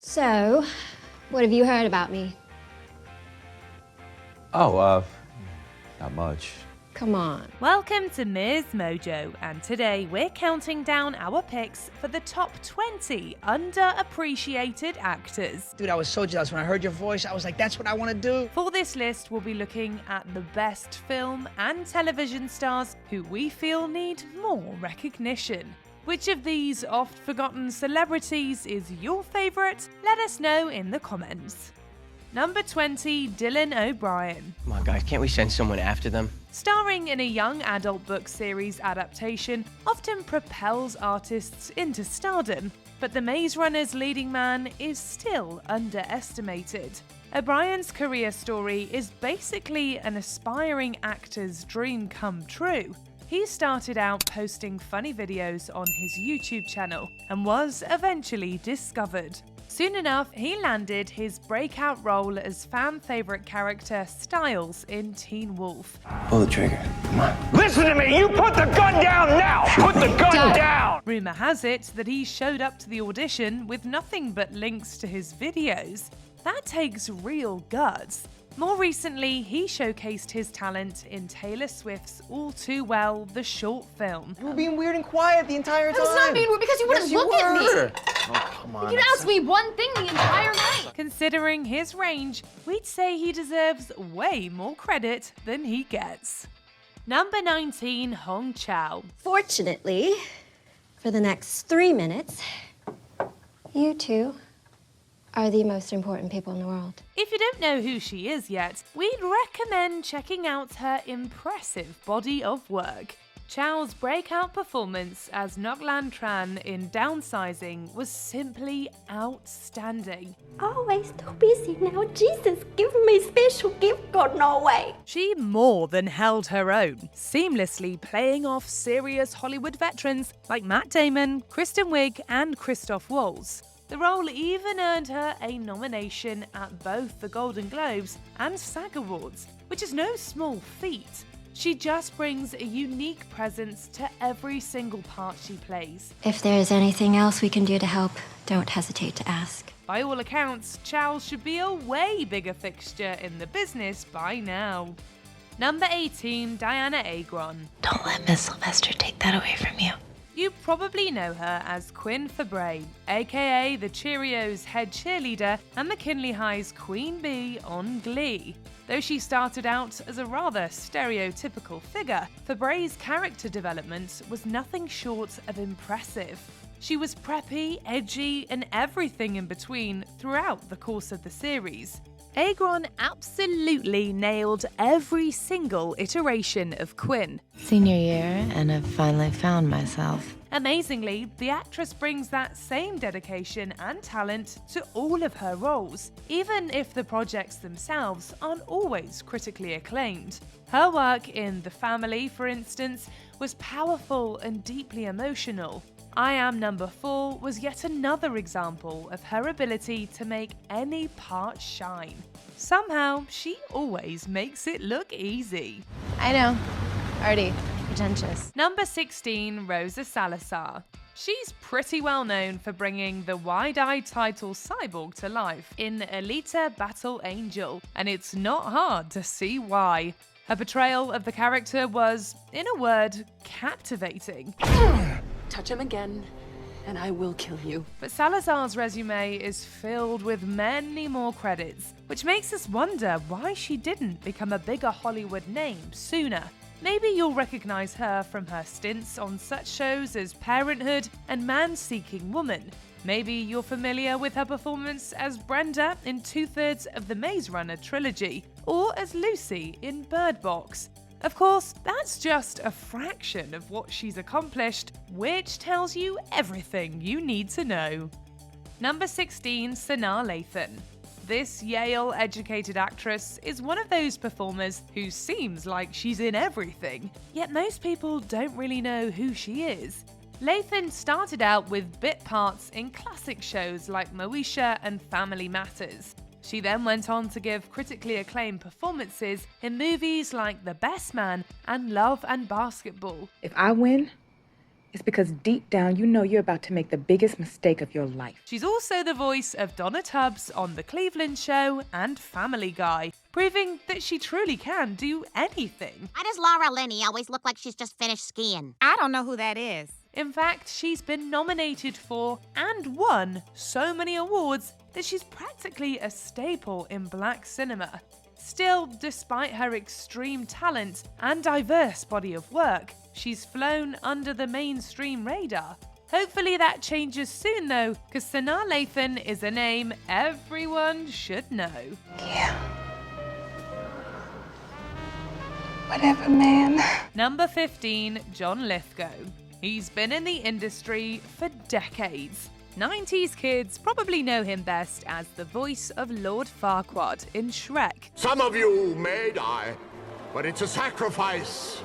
So, what have you heard about me? Oh, not much. Come on. Welcome to MsMojo, and today we're counting down our picks for the top 20 underappreciated actors. Dude, I was so jealous when I heard your voice. I was like, that's what I want to do. For this list, we'll be looking at the best film and television stars who we feel need more recognition. Which of these oft-forgotten celebrities is your favourite? Let us know in the comments. Number 20, Dylan O'Brien. Come on, guys, can't we send someone after them? Starring in a young adult book series adaptation often propels artists into stardom, but the Maze Runner's leading man is still underestimated. O'Brien's career story is basically an aspiring actor's dream come true. He started out posting funny videos on his YouTube channel and was eventually discovered. Soon enough, he landed his breakout role as fan-favorite character Styles in Teen Wolf. Pull the trigger. Come on. Listen to me! You put the gun down now! Put the gun down! Rumour has it that he showed up to the audition with nothing but links to his videos. That takes real guts. More recently, he showcased his talent in Taylor Swift's All Too Well, the short film. You were being weird and quiet the entire time. I was not being weird because you wouldn't look at me. Oh, come on. You'd ask me one thing the entire night. Considering his range, we'd say he deserves way more credit than he gets. Number 19, Hong Chau. Fortunately, for the next 3 minutes, you two are the most important people in the world. If you don't know who she is yet, we'd recommend checking out her impressive body of work. Chau's breakout performance as Ngọc Tran in Downsizing was simply outstanding. Always too busy now. Jesus, give me special gift, God, no way. She more than held her own, seamlessly playing off serious Hollywood veterans like Matt Damon, Kristen Wiig, and Christoph Waltz. The role even earned her a nomination at both the Golden Globes and SAG Awards, which is no small feat. She just brings a unique presence to every single part she plays. If there is anything else we can do to help, don't hesitate to ask. By all accounts, Chau should be a way bigger fixture in the business by now. Number 18, Diana Agron. Don't let Miss Sylvester take that away from you. You probably know her as Quinn Fabray, aka the Cheerios head cheerleader and McKinley High's Queen Bee on Glee. Though she started out as a rather stereotypical figure, Fabray's character development was nothing short of impressive. She was preppy, edgy, and everything in between throughout the course of the series. Agron absolutely nailed every single iteration of Quinn. Senior year, and I've finally found myself. Amazingly, the actress brings that same dedication and talent to all of her roles, even if the projects themselves aren't always critically acclaimed. Her work in The Family, for instance, was powerful and deeply emotional. I Am Number 4 was yet another example of her ability to make any part shine. Somehow, she always makes it look easy. I know. Already pretentious. Number 16, Rosa Salazar. She's pretty well known for bringing the wide-eyed title Cyborg to life in Alita Battle Angel, and it's not hard to see why. Her portrayal of the character was, in a word, captivating. Touch him again, and I will kill you. But Salazar's resume is filled with many more credits, which makes us wonder why she didn't become a bigger Hollywood name sooner. Maybe you'll recognize her from her stints on such shows as Parenthood and Man-Seeking Woman. Maybe you're familiar with her performance as Brenda in 2/3 of the Maze Runner trilogy, or as Lucy in Bird Box. Of course, that's just a fraction of what she's accomplished, which tells you everything you need to know. Number 16, Sanaa Lathan. This Yale-educated actress is one of those performers who seems like she's in everything, yet most people don't really know who she is. Lathan started out with bit parts in classic shows like Moesha and Family Matters. She then went on to give critically acclaimed performances in movies like The Best Man and Love and Basketball. If I win, It's because deep down you know you're about to make the biggest mistake of your life. She's also the voice of Donna Tubbs on The Cleveland Show and Family Guy, proving that she truly can do anything. Why does Laura Linney always look like she's just finished skiing? I don't know who that is. In fact, she's been nominated for and won so many awards that she's practically a staple in black cinema. Still, despite her extreme talent and diverse body of work, she's flown under the mainstream radar. Hopefully that changes soon though, because Sanaa Lathan is a name everyone should know. Yeah. Whatever, man. Number 15, John Lithgow. He's been in the industry for decades. 90s kids probably know him best as the voice of Lord Farquaad in Shrek. Some of you may die, but it's a sacrifice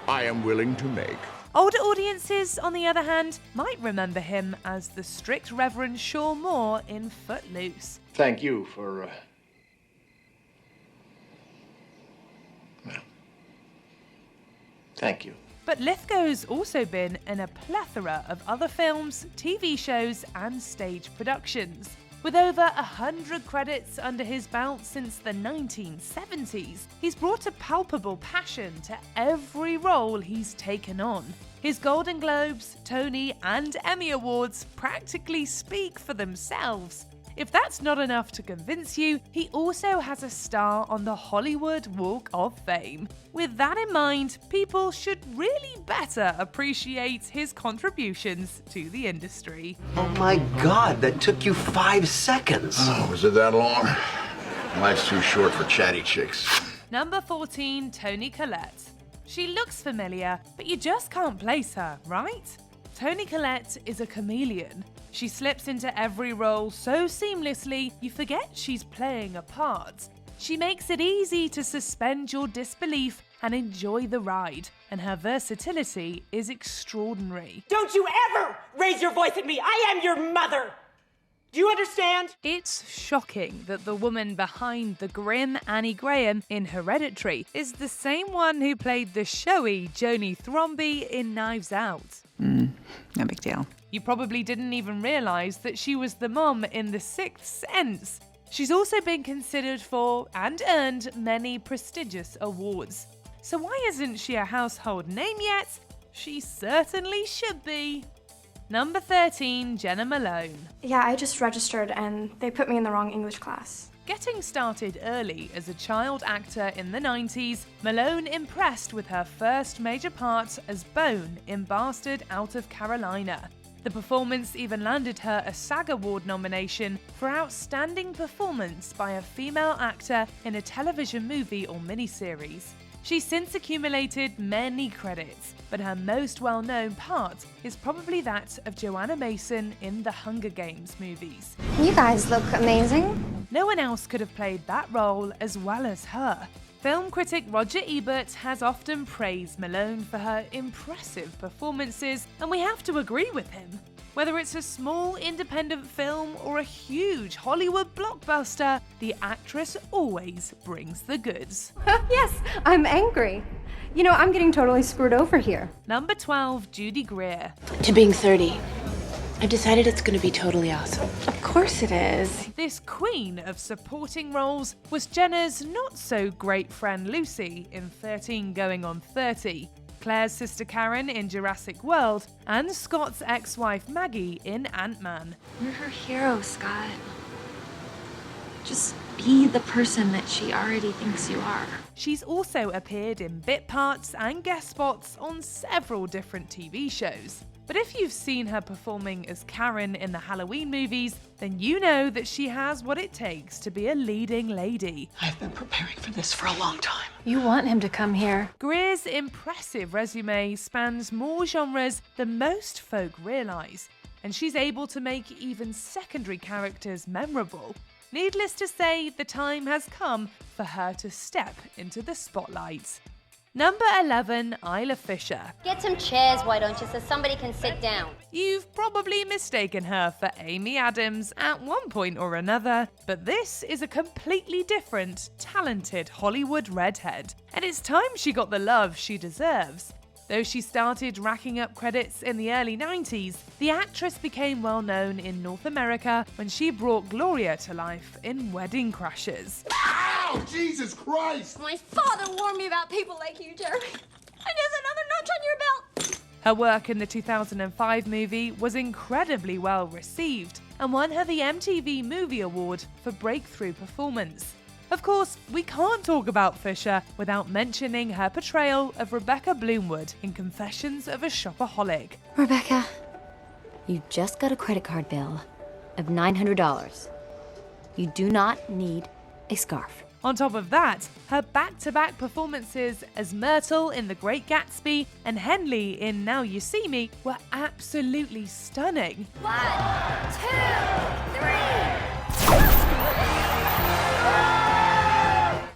I am willing to make. Older audiences, on the other hand, might remember him as the strict Reverend Shaw Moore in Footloose. Thank you for, thank you. But Lithgow's also been in a plethora of other films, TV shows, and stage productions. With over 100 credits under his belt since the 1970s, he's brought a palpable passion to every role he's taken on. His Golden Globes, Tony, and Emmy Awards practically speak for themselves. If that's not enough to convince you, he also has a star on the Hollywood Walk of Fame. With that in mind, people should really better appreciate his contributions to the industry. Oh my God, that took you 5 seconds. Oh, was it that long? Life's too short for chatty chicks. Number 14, Toni Collette. She looks familiar, but you just can't place her, right? Toni Collette is a chameleon. She slips into every role so seamlessly you forget she's playing a part. She makes it easy to suspend your disbelief and enjoy the ride, and her versatility is extraordinary. Don't you ever raise your voice at me! I am your mother! Do you understand? It's shocking that the woman behind the grim Annie Graham in Hereditary is the same one who played the showy Joni Thromby in Knives Out. No big deal. You probably didn't even realise that she was the mom in The Sixth Sense. She's also been considered for and earned many prestigious awards. So why isn't she a household name yet? She certainly should be. Number 13, Jenna Malone. Yeah, I just registered and they put me in the wrong English class. Getting started early as a child actor in the 90s, Malone impressed with her first major part as Bone in Bastard Out of Carolina. The performance even landed her a SAG Award nomination for Outstanding Performance by a Female Actor in a Television Movie or Miniseries. She's since accumulated many credits, but her most well-known part is probably that of Joanna Mason in the Hunger Games movies. You guys look amazing. No one else could have played that role as well as her. Film critic Roger Ebert has often praised Malone for her impressive performances, and we have to agree with him. Whether it's a small independent film or a huge Hollywood blockbuster, the actress always brings the goods. Yes, I'm angry. You know, I'm getting totally screwed over here. Number 12, Judy Greer. To being 30, I've decided it's going to be totally awesome. Of course it is. This queen of supporting roles was Jenna's not-so-great friend Lucy in 13 Going on 30, Claire's sister Karen in Jurassic World, and Scott's ex-wife Maggie in Ant-Man. You're her hero, Scott. Just be the person that she already thinks you are. She's also appeared in bit parts and guest spots on several different TV shows. But if you've seen her performing as Karen in the Halloween movies, then you know that she has what it takes to be a leading lady. I've been preparing for this for a long time. You want him to come here. Greer's impressive resume spans more genres than most folk realise, and she's able to make even secondary characters memorable. Needless to say, the time has come for her to step into the spotlight. Number 11, Isla Fisher. Get some chairs, why don't you, so somebody can sit down. You've probably mistaken her for Amy Adams at one point or another, but this is a completely different, talented Hollywood redhead, and it's time she got the love she deserves. Though she started racking up credits in the early 90s, the actress became well known in North America when she brought Gloria to life in Wedding Crashers. Ow! Jesus Christ! My father warned me about people like you, Jeremy. And there's another notch on your belt. Her work in the 2005 movie was incredibly well received and won her the MTV Movie Award for Breakthrough Performance. Of course, we can't talk about Fisher without mentioning her portrayal of Rebecca Bloomwood in Confessions of a Shopaholic. Rebecca, you just got a credit card bill of $900. You do not need a scarf. On top of that, her back-to-back performances as Myrtle in The Great Gatsby and Henley in Now You See Me were absolutely stunning. 1, 2, 3.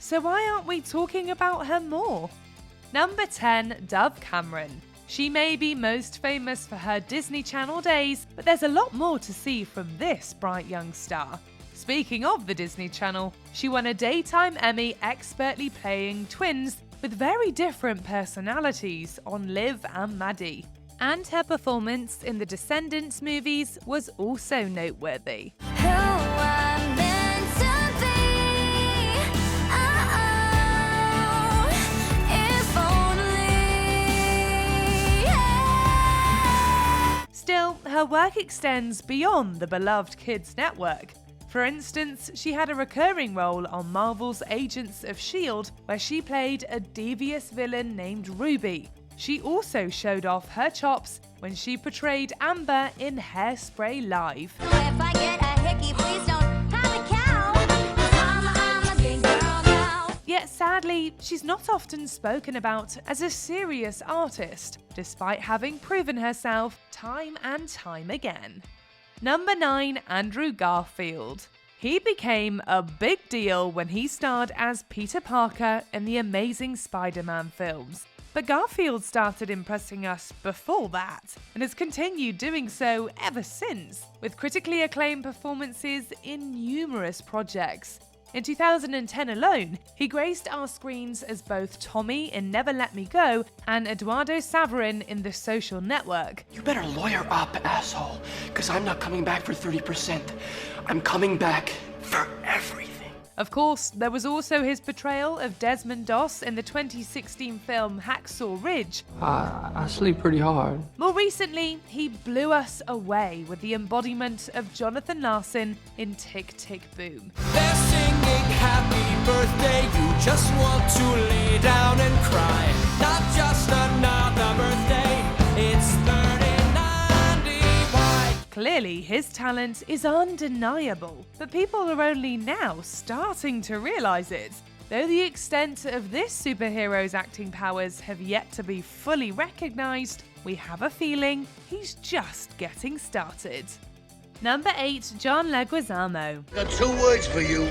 So why aren't we talking about her more? Number 10, Dove Cameron. She may be most famous for her Disney Channel days, but there's a lot more to see from this bright young star. Speaking of the Disney Channel, she won a Daytime Emmy expertly playing twins with very different personalities on Liv and Maddie. And her performance in the Descendants movies was also noteworthy. Still, her work extends beyond the beloved Kids Network. For instance, she had a recurring role on Marvel's Agents of S.H.I.E.L.D., where she played a devious villain named Ruby. She also showed off her chops when she portrayed Amber in Hairspray Live. If I get a hickey, please don't have a cow. 'Cause I'm a big girl now. Yet sadly, she's not often spoken about as a serious artist, despite having proven herself time and time again. Number 9, Andrew Garfield. He became a big deal when he starred as Peter Parker in the Amazing Spider-Man films. But Garfield started impressing us before that, and has continued doing so ever since, with critically acclaimed performances in numerous projects. In 2010 alone, he graced our screens as both Tommy in Never Let Me Go and Eduardo Saverin in The Social Network. You better lawyer up, asshole, because I'm not coming back for 30%. I'm coming back for everything. Of course, there was also his portrayal of Desmond Doss in the 2016 film Hacksaw Ridge. I sleep pretty hard. More recently, he blew us away with the embodiment of Jonathan Larson in Tick, Tick, Boom. They're singing happy birthday, you just want to lay down and cry. Not just another birthday, it's 3090. Why? Clearly, his talent is undeniable, but people are only now starting to realise it. Though the extent of this superhero's acting powers have yet to be fully recognised, we have a feeling he's just getting started. Number 8, John Leguizamo. Got 2 words for you.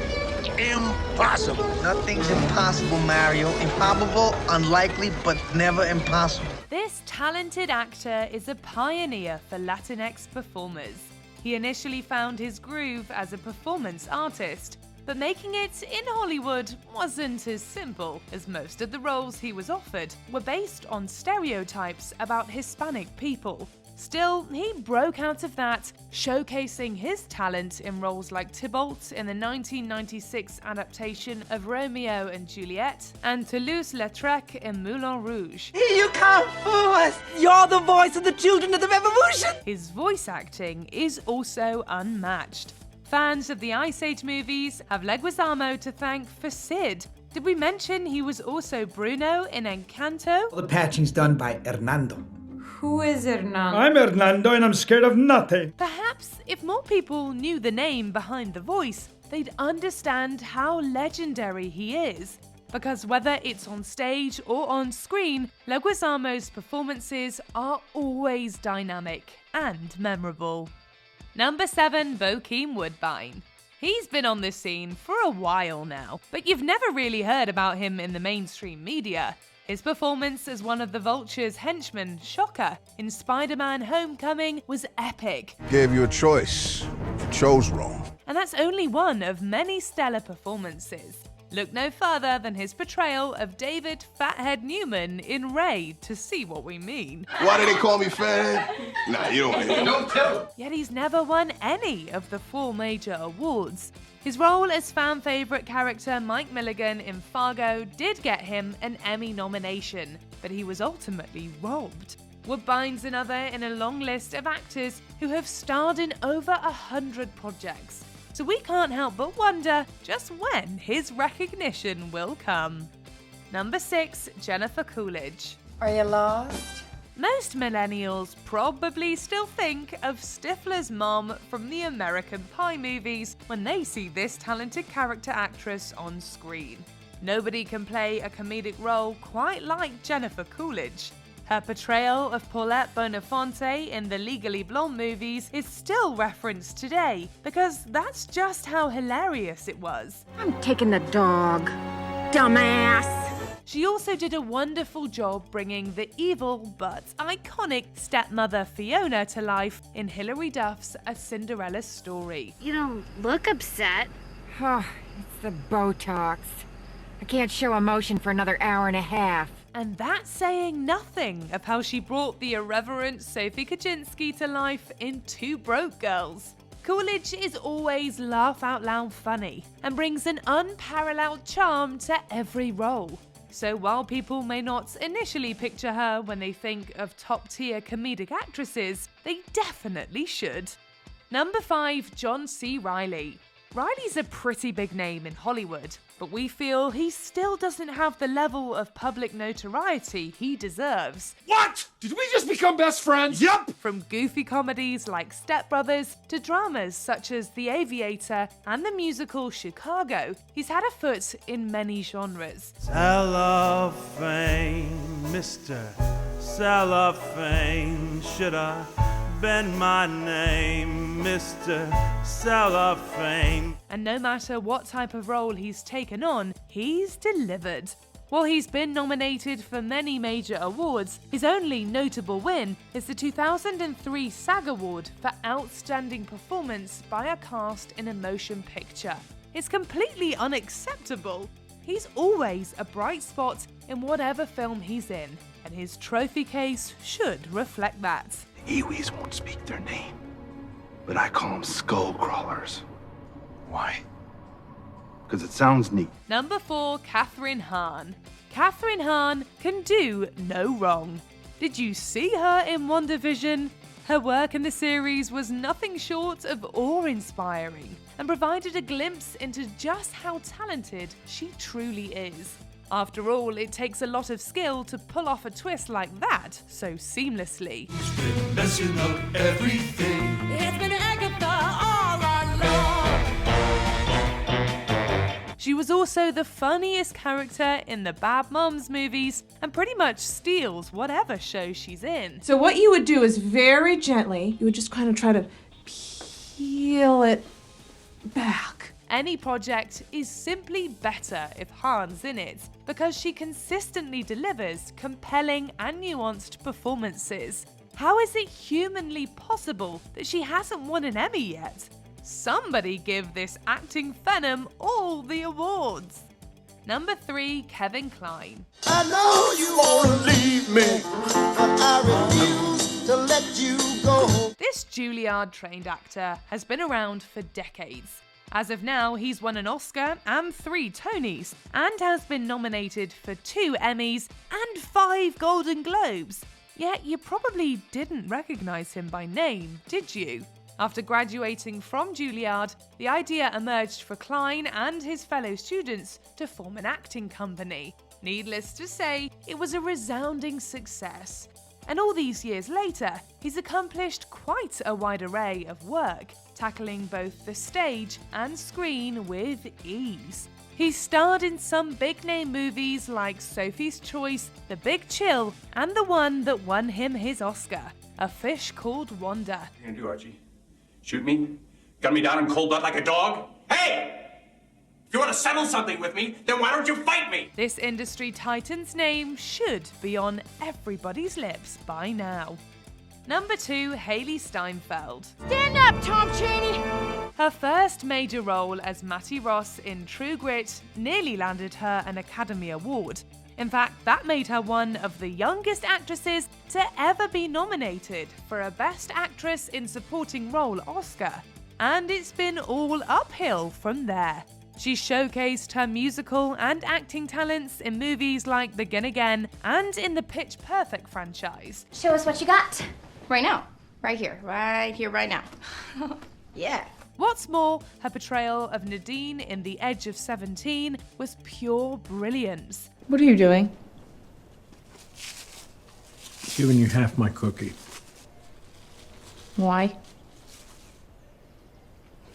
Impossible. Nothing's impossible, Mario. Improbable, unlikely, but never impossible. This talented actor is a pioneer for Latinx performers. He initially found his groove as a performance artist, but making it in Hollywood wasn't as simple, as most of the roles he was offered were based on stereotypes about Hispanic people. Still, he broke out of that, showcasing his talent in roles like Tybalt in the 1996 adaptation of Romeo and Juliet and Toulouse-Lautrec in Moulin Rouge. You can't fool us! You're the voice of the children of the revolution! His voice acting is also unmatched. Fans of the Ice Age movies have Leguizamo to thank for Sid. Did we mention he was also Bruno in Encanto? The patching's done by Hernando. Who is Hernando? I'm Hernando and I'm scared of nothing. Perhaps if more people knew the name behind the voice, they'd understand how legendary he is. Because whether it's on stage or on screen, Leguizamo's performances are always dynamic and memorable. Number 7, Bokeem Woodbine. He's been on the scene for a while now, but you've never really heard about him in the mainstream media. His performance as one of the Vulture's henchmen, Shocker, in Spider-Man Homecoming was epic. Gave you a choice. You chose wrong. And that's only one of many stellar performances. Look no further than his portrayal of David Fathead Newman in Ray to see what we mean. Why do they call me Fathead? Nah, you don't tell. Yet he's never won any of the 4 major awards. His role as fan favourite character Mike Milligan in Fargo did get him an Emmy nomination, but he was ultimately robbed. Woodbine's another in a long list of actors who have starred in over 100 projects. So we can't help but wonder just when his recognition will come. Number 6, Jennifer Coolidge. Are you lost? Most millennials probably still think of Stifler's mom from the American Pie movies when they see this talented character actress on screen. Nobody can play a comedic role quite like Jennifer Coolidge. Her portrayal of Paulette Bonafonte in the Legally Blonde movies is still referenced today because that's just how hilarious it was. I'm taking the dog, dumbass. She also did a wonderful job bringing the evil but iconic stepmother Fiona to life in Hilary Duff's A Cinderella Story. You don't look upset. Oh, it's the Botox. I can't show emotion for another hour and a half. And that's saying nothing of how she brought the irreverent Sophie Kaczynski to life in Two Broke Girls. Coolidge is always laugh-out-loud funny and brings an unparalleled charm to every role. So while people may not initially picture her when they think of top-tier comedic actresses, they definitely should. Number 5, John C. Reilly. Riley's a pretty big name in Hollywood, but we feel he still doesn't have the level of public notoriety he deserves. What? Did we just become best friends? Yup! From goofy comedies like Step Brothers to dramas such as The Aviator and the musical Chicago, he's had a foot in many genres. Cellophane, Mr. Cellophane, should I bend my name, Mr. Cellophane? And no matter what type of role he's taken on, he's delivered. While he's been nominated for many major awards, his only notable win is the 2003 SAG Award for Outstanding Performance by a Cast in a Motion Picture. It's completely unacceptable. He's always a bright spot in whatever film he's in, and his trophy case should reflect that. Iwis won't speak their name, but I call them skull crawlers. Why? Because it sounds neat. Number 4, Kathryn Hahn. Kathryn Hahn can do no wrong. Did you see her in WandaVision? Her work in the series was nothing short of awe-inspiring and provided a glimpse into just how talented she truly is. After all, it takes a lot of skill to pull off a twist like that so seamlessly. He's been messing up everything. It's been Agatha all along. She was also the funniest character in the Bad Moms movies and pretty much steals whatever show she's in. So what you would do is very gently, you would just kind of try to peel it back. Any project is simply better if Hahn's in it, because she consistently delivers compelling and nuanced performances. How is it humanly possible that she hasn't won an Emmy yet? Somebody give this acting phenom all the awards. Number 3, Kevin Kline. I know you wanna leave me, but I refuse to let you go. This Juilliard-trained actor has been around for decades. As of now, he's won an Oscar and 3 Tonys, and has been nominated for 2 Emmys and 5 Golden Globes. Yet you probably didn't recognize him by name, did you? After graduating from Juilliard, the idea emerged for Kline and his fellow students to form an acting company. Needless to say, it was a resounding success. And all these years later, he's accomplished quite a wide array of work, tackling both the stage and screen with ease. He's starred in some big-name movies like Sophie's Choice, The Big Chill, and the one that won him his Oscar, A Fish Called Wanda. What are you gonna do, Archie? Shoot me? Gun me down in cold blood like a dog? Hey! If you want to settle something with me, then why don't you fight me? This industry titan's name should be on everybody's lips by now. Number 2, Haley Steinfeld. Stand up, Tom Chaney. Her first major role as Mattie Ross in True Grit nearly landed her an Academy Award. In fact, that made her one of the youngest actresses to ever be nominated for a Best Actress in Supporting Role Oscar. And it's been all uphill from there. She showcased her musical and acting talents in movies like Begin Again and in the Pitch Perfect franchise. Show us what you got. Right now. Right here, right now. Yeah. What's more, her portrayal of Nadine in The Edge of 17 was pure brilliance. What are you doing? Giving you half my cookie. Why?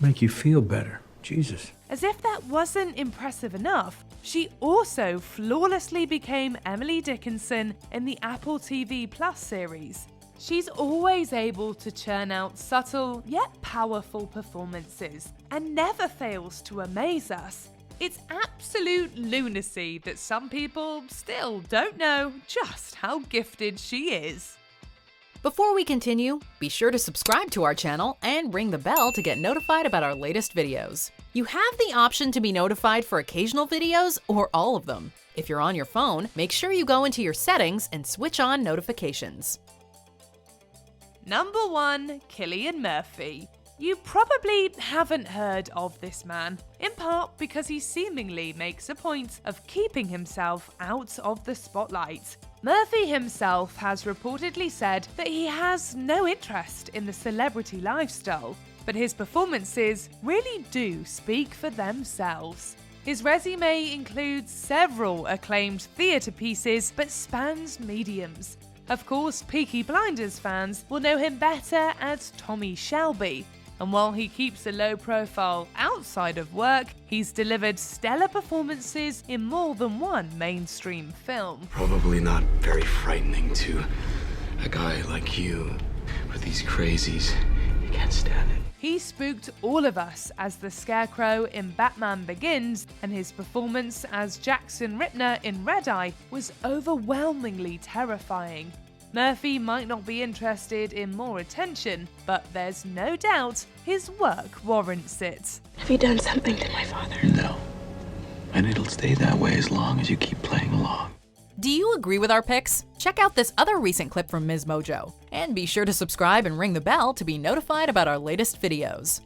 Make you feel better. Jesus. As if that wasn't impressive enough, she also flawlessly became Emily Dickinson in the Apple TV Plus series. She's always able to churn out subtle yet powerful performances and never fails to amaze us. It's absolute lunacy that some people still don't know just how gifted she is. Before we continue, be sure to subscribe to our channel and ring the bell to get notified about our latest videos. You have the option to be notified for occasional videos or all of them. If you're on your phone, make sure you go into your settings and switch on notifications. Number 1, Cillian Murphy. You probably haven't heard of this man, in part because he seemingly makes a point of keeping himself out of the spotlight. Murphy himself has reportedly said that he has no interest in the celebrity lifestyle, but his performances really do speak for themselves. His resume includes several acclaimed theatre pieces but spans mediums. Of course, Peaky Blinders fans will know him better as Tommy Shelby. And while he keeps a low profile outside of work, he's delivered stellar performances in more than one mainstream film. Probably not very frightening to a guy like you with these crazies. You can't stand it. He spooked all of us as the Scarecrow in Batman Begins, and his performance as Jackson Rippner in Red Eye was overwhelmingly terrifying. Murphy might not be interested in more attention, but there's no doubt his work warrants it. Have you done something to my father? No. And it'll stay that way as long as you keep playing along. Do you agree with our picks? Check out this other recent clip from MsMojo. And be sure to subscribe and ring the bell to be notified about our latest videos.